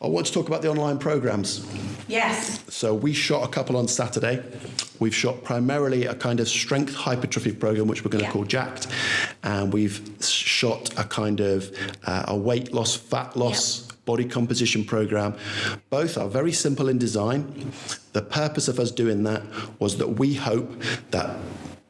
I want to talk about the online programs. Yes. So we shot a couple on Saturday. We've shot primarily a kind of strength hypertrophy program, which we're going to call Jacked. And we've shot a kind of a weight loss, fat loss, body composition program. Both are very simple in design. The purpose of us doing that was that we hope that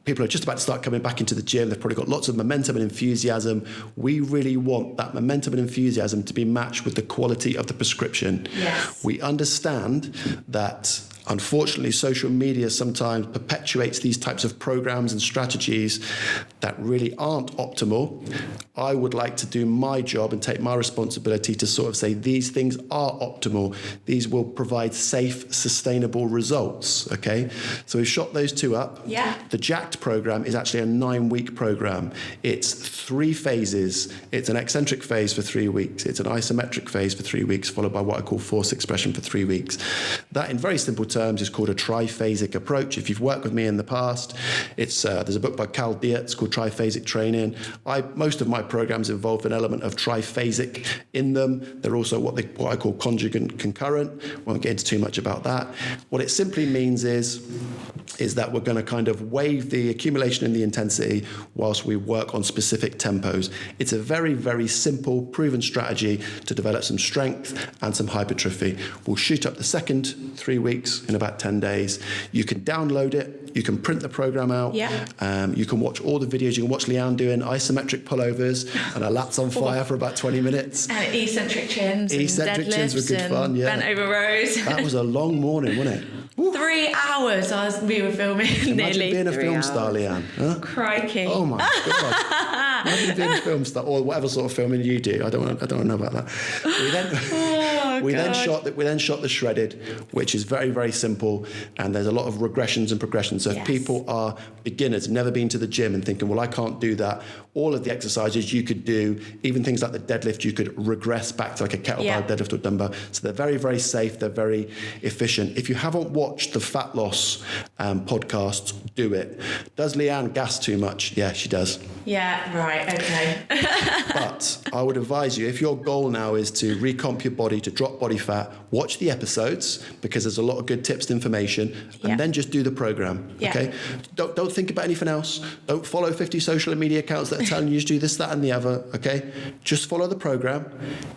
people are just about to start coming back into the gym. They've probably got lots of momentum and enthusiasm. We really want that momentum and enthusiasm to be matched with the quality of the prescription. Yes. We understand that, unfortunately, social media sometimes perpetuates these types of programs and strategies that really aren't optimal. I would like to do my job and take my responsibility to sort of say these things are optimal. These will provide safe, sustainable results, okay? So we've shot those two up. Yeah. The Jacked program is actually a 9-week program. It's 3 phases. It's an eccentric phase for 3 weeks. It's an isometric phase for 3 weeks, followed by what I call force expression for 3 weeks. That, in very simple terms, is called a triphasic approach. If you've worked with me in the past, it's there's a book by Cal Dietz called Triphasic Training. Most of my programs involve an element of triphasic in them. They're also what I call conjugate concurrent. Won't get into too much about that. What it simply means is that we're going to kind of waive the accumulation in the intensity whilst we work on specific tempos. It's a very, very simple, proven strategy to develop some strength and some hypertrophy. We'll shoot up the second 3 weeks in about 10 days. You can download it. You can print the program out. Yeah. You can watch all the videos. You can watch Leanne doing isometric pullovers and her lats on fire for about 20 minutes. And eccentric chins. Eccentric and chins were good fun, yeah. Bent over rows. That was a long morning, wasn't it? Woo. 3 hours we were filming. Imagine nearly being a 3 film hours. star, Leanne. Huh? Crikey. Oh my God. Imagine being a film star, or whatever sort of filming you do. I don't want to know about that. We then shot the shredded, which is very, very simple, and there's a lot of regressions and progressions. So if people are beginners, never been to the gym and thinking, well, I can't do that, all of the exercises you could do, even things like the deadlift, you could regress back to like a kettlebell deadlift or dumbbell. So they're very, very safe. They're very efficient. If you haven't watched the fat loss podcast, do it. Does Leanne gas too much? Yeah, she does. Yeah, right, okay. But I would advise you, if your goal now is to recomp your body, to drop body fat, watch the episodes because there's a lot of good tips and information, and then just do the program. Okay? Don't think about anything else. Don't follow 50 social media accounts that are telling you to do this, that, and the other. Okay? Just follow the program.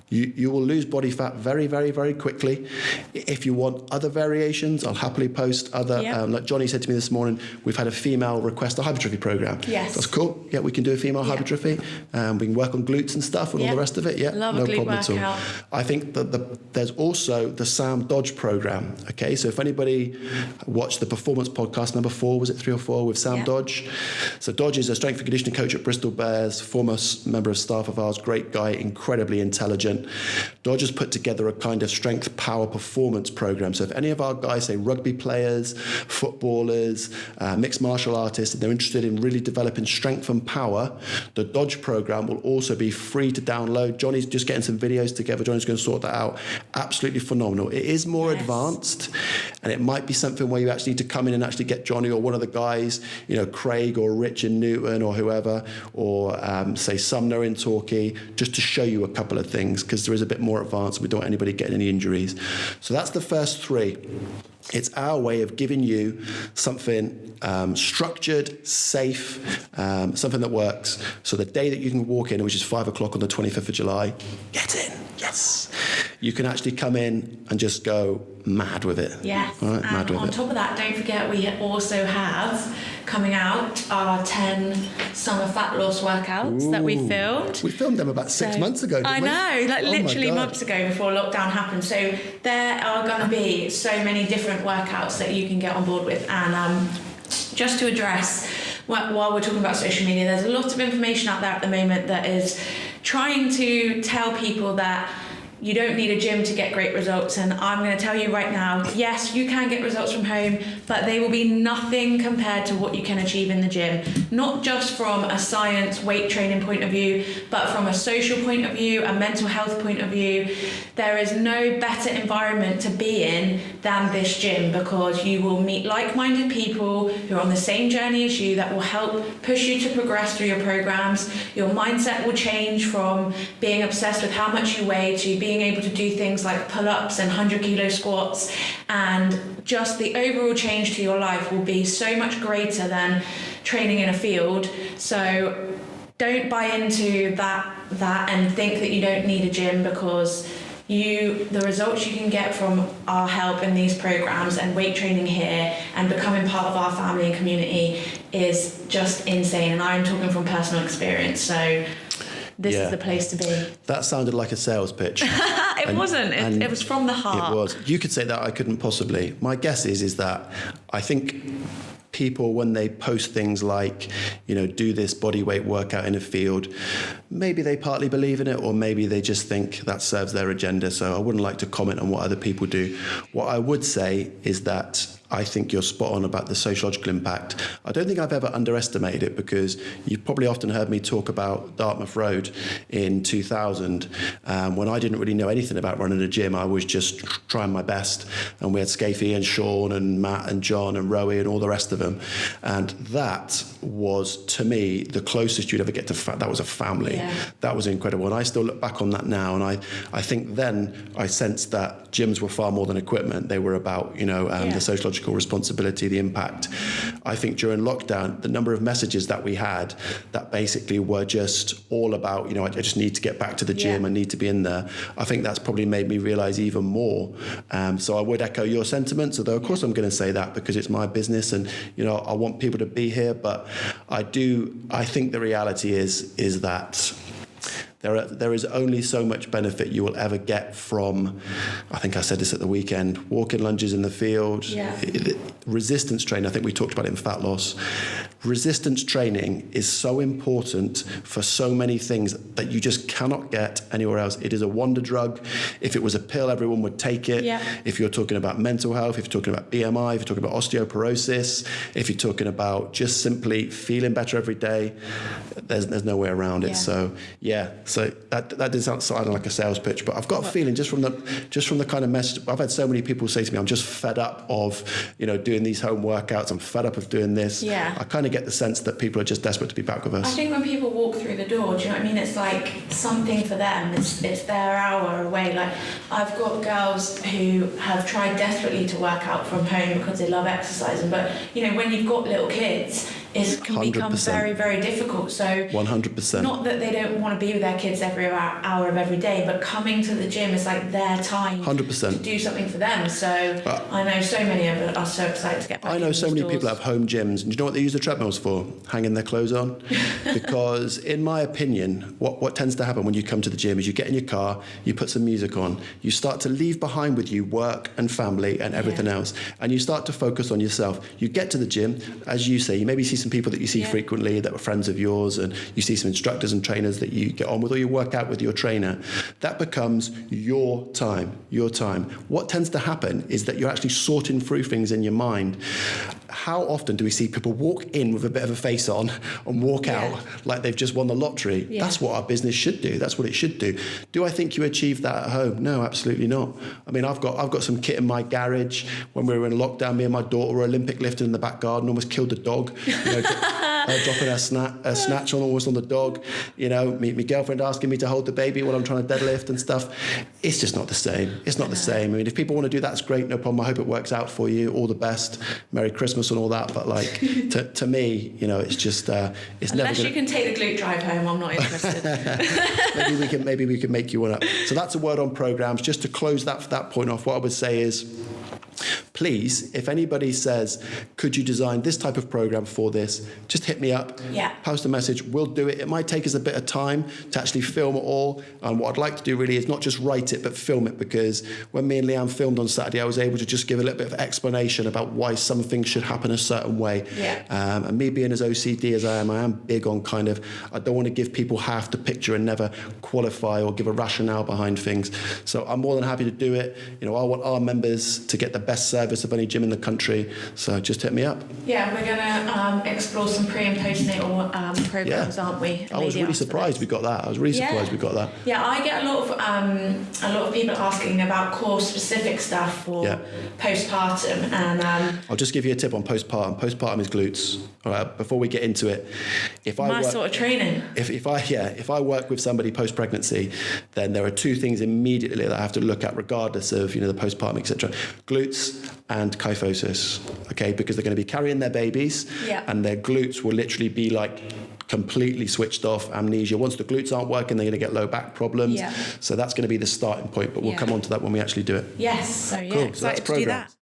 You will lose body fat very, very, very quickly. If you want other variations, I'll happily post other. Like Johnny said to me this morning, we've had a female request a hypertrophy program. Yes. That's cool. Yeah, we can do a female hypertrophy. We can work on glutes and stuff and all the rest of it. Yeah, love no a glute problem workout. at all. I think that there's also the Sam Dodge program. Okay, so if anybody watched the performance podcast number 4, was it 3 or 4 with Sam Dodge? So Dodge is a strength and conditioning coach at Bristol Bears, former member of staff of ours, great guy, incredibly intelligent. Dodge has put together a kind of strength power performance program. So if any of our guys, say rugby players, footballers, mixed martial artists, and they're interested in really developing strength and power, the Dodge program will also be free to download. Johnny's just getting some videos together. Johnny's going to sort that out. Absolutely phenomenal. It is more advanced, and it might be something where you actually need to come in and actually get Johnny or one of the guys, Craig or Rich in Newton or whoever, or say Sumner in Torquay, just to show you a couple of things, because there is a bit more advanced. We don't want anybody getting any injuries. So that's the first 3. It's our way of giving you something structured, safe, something that works. So the day that you can walk in, which is 5 o'clock on the 25th of July, get in, yes. You can actually come in and just go mad with it. Yes, right, mad with on it. top of that, don't forget we also have coming out our 10 summer fat loss workouts that we filmed. We filmed them about 6 months ago, didn't we? I know, literally months ago before lockdown happened. So there are going to be so many different workouts that you can get on board with. And just to address, while we're talking about social media, there's a lot of information out there at the moment that is trying to tell people that you don't need a gym to get great results, and I'm going to tell you right now, yes, you can get results from home, but they will be nothing compared to what you can achieve in the gym. Not just from a science weight training point of view, but from a social point of view, a mental health point of view. There is no better environment to be in than this gym, because you will meet like-minded people who are on the same journey as you that will help push you to progress through your programs. Your mindset will change from being obsessed with how much you weigh to being able to do things like pull-ups and 100-kilo squats, and just the overall change to your life will be so much greater than training in a field. So don't buy into that and think that you don't need a gym, because the results you can get from our help in these programs and weight training here and becoming part of our family and community is just insane. And I'm talking from personal experience, so this is the place to be. That sounded like a sales pitch. It wasn't. It was from the heart. It was. You could say that, I couldn't possibly. My guess is that I think people, when they post things like, do this body weight workout in a field, maybe they partly believe in it, or maybe they just think that serves their agenda. So I wouldn't like to comment on what other people do. What I would say is that I think you're spot on about the sociological impact. I don't think I've ever underestimated it, because you've probably often heard me talk about Dartmouth Road in 2000, when I didn't really know anything about running a gym. I was just trying my best, and we had Scafey and Sean and Matt and John and Rowie and all the rest of them, and that was, to me, the closest you'd ever get to that was a family. That was incredible, and I still look back on that now, and I think then I sensed that gyms were far more than equipment. They were about the sociological responsibility, the impact. I think during lockdown, the number of messages that we had that basically were just all about, I just need to get back to the gym, I need to be in there. I think that's probably made me realize even more. So I would echo your sentiments, although of course I'm going to say that because it's my business, and I want people to be here. But I think the reality is that there is only so much benefit you will ever get from, I think I said this at the weekend, walking lunges in the field, resistance training. I think we talked about it in fat loss. Resistance training is so important for so many things that you just cannot get anywhere else. It is a wonder drug. If it was a pill, everyone would take it. If you're talking about mental health, if you're talking about BMI, if you're talking about osteoporosis, if you're talking about just simply feeling better every day, there's no way around it. So that did sound like a sales pitch, but I've got a feeling just from the kind of message, I've had so many people say to me, I'm just fed up of doing these home workouts. I'm fed up of doing this. I kind of get the sense that people are just desperate to be back with us. I think when people walk through the door, do you know what I mean? It's like something for them. It's their hour away. Like, I've got girls who have tried desperately to work out from home because they love exercising, but when you've got little kids, it can become 100%. very, very difficult. So 100%. Not that they don't want to be with their kids every hour of every day, but coming to the gym is like their time 100%. to do something for them. So I know so many of us are so excited to get back. I know so many doors. people have home gyms, and do you know what they use the treadmills for? Hanging their clothes on. Because in my opinion, what tends to happen when you come to the gym is you get in your car, you put some music on, you start to leave behind with you work and family and everything else, and you start to focus on yourself. You get to the gym, as you say, you maybe see some people that you see frequently that were friends of yours, and you see some instructors and trainers that you get on with, or you work out with your trainer. That becomes your time. What tends to happen is that you're actually sorting through things in your mind. How often do we see people walk in with a bit of a face on and walk out like they've just won the lottery? That's what our business should do. That's what it should do. Do I think you achieve that at home? No, absolutely not. I mean, I've got some kit in my garage. When we were in lockdown, me and my daughter were Olympic lifting in the back garden, almost killed a dog. Dropping a snatch on almost on the dog. My girlfriend asking me to hold the baby while I'm trying to deadlift and stuff. It's just not the same. It's not the same. I mean, if people want to do that, it's great, no problem. I hope it works out for you. All the best. Merry Christmas and all that. But like, to me, it's just it's never. Unless you can take the glute drive home, I'm not interested. maybe we can make you one up. So that's a word on programs. Just to close that point off, what I would say is, please, if anybody says, could you design this type of program for this, just hit me up, post a message, we'll do it. It might take us a bit of time to actually film it all. And what I'd like to do really is not just write it, but film it, because when me and Leanne filmed on Saturday, I was able to just give a little bit of explanation about why some things should happen a certain way. And me being as OCD as I am big on I don't want to give people half the picture and never qualify or give a rationale behind things. So I'm more than happy to do it. I want our members to get the best service service of any gym in the country. So just hit me up. Yeah, we're going to explore some pre and postnatal programs, aren't we? I was really surprised we got that. Yeah, I get a lot of people asking about core specific stuff for postpartum, and I'll just give you a tip on postpartum. Postpartum is glutes. All right, before we get into it, sort of training. If I work with somebody post pregnancy, then there are two things immediately that I have to look at, regardless of the postpartum, etc. Glutes and kyphosis. Okay, because they're going to be carrying their babies, and their glutes will literally be like completely switched off, amnesia. Once the glutes aren't working, they're going to get low back problems. So that's going to be the starting point. But we'll come on to that when we actually do it. Yes. So cool. excited to do that.